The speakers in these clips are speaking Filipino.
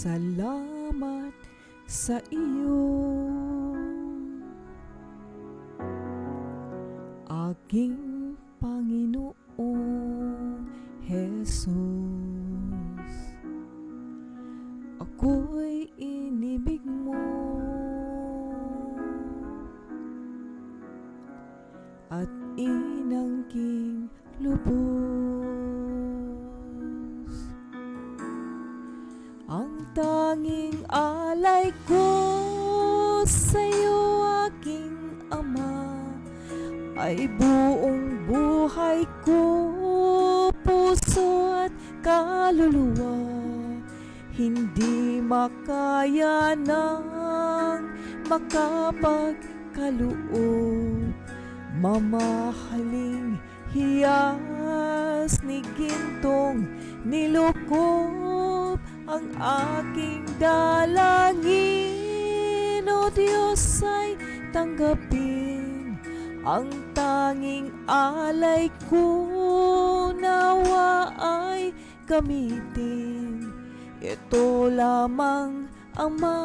Salamat sa iyo, aking Panginoong Jesus. Ako'y inibig mo at inangking lubos. Ang tanging alay ko sa'yo, aking Ama, ay buong buhay ko, puso at kaluluwa. Hindi makaya ng makapagkaloob, mamahaling hiyas ni gintong nilukob ang aking dalangin. O Diyos, ay tanggapin ang tanging alay ko, nawa ay gamitin. Ito lamang, Ama,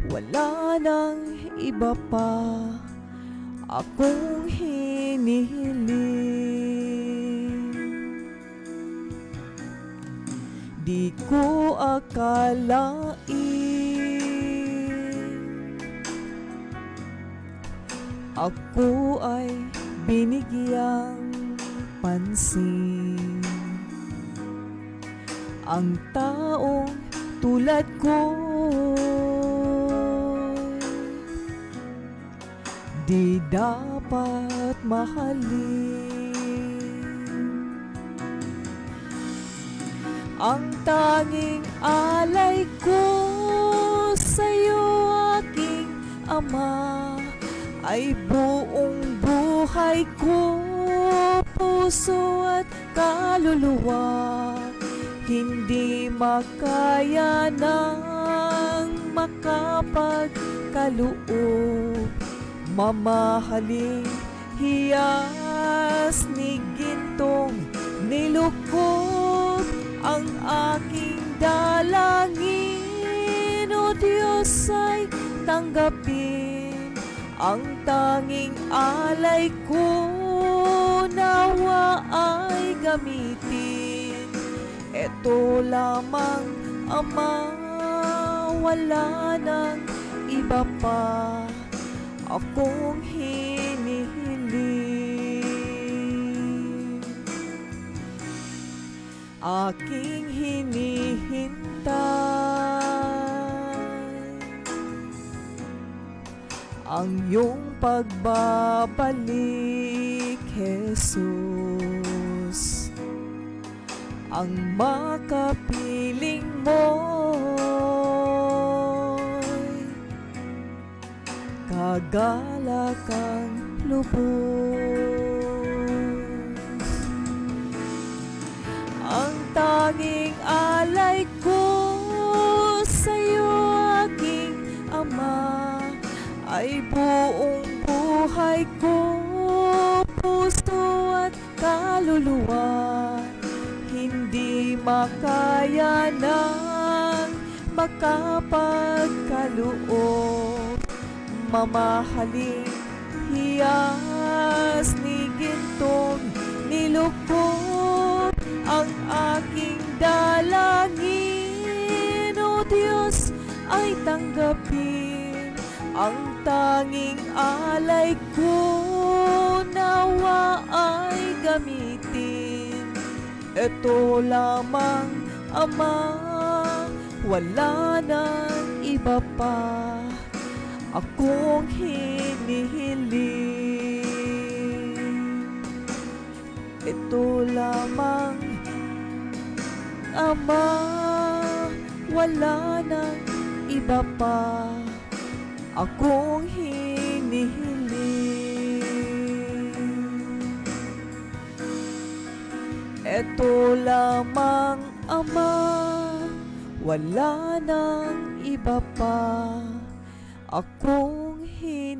wala nang iba pa akong hinihiling. Di ko akalain ako ay binigyang pansin. Ang taong tulad ko di dapat mahalin. Ang tanging alay ko sa'yo, aking Ama, ay buong buhay ko, puso at kaluluwa. Hindi makaya ng makapagkaloob, mamahaling hiyas ni gintong nilukob ang aking dalangin. O Diyos, ay tanggapin ang tanging alay ko, nawa ay gamitin. Ito lamang, Ama, wala nang iba pa akong hinihiling. Aking hinihintay ang iyong pagbabalik, Jesus. Ang makapiling mo'y kagalakang lubos. Ang tanging alay ko sa'yo, aking Ama, ay buong buhay ko, puso at kaluluwa. Hindi makaya ng makapagkaloob, mamahaling hiyas ni gintong nilukob ang aking dalangin. O Diyos, ay tanggapin ang tanging alay ko, nawa ay gamitin. Ito lamang, Ama, wala nang iba pa akong hinihiling. Ito lamang, Ama, wala nang iba pa akong hinihiling. Ito lamang, Ama, wala nang iba pa akong hinihiling.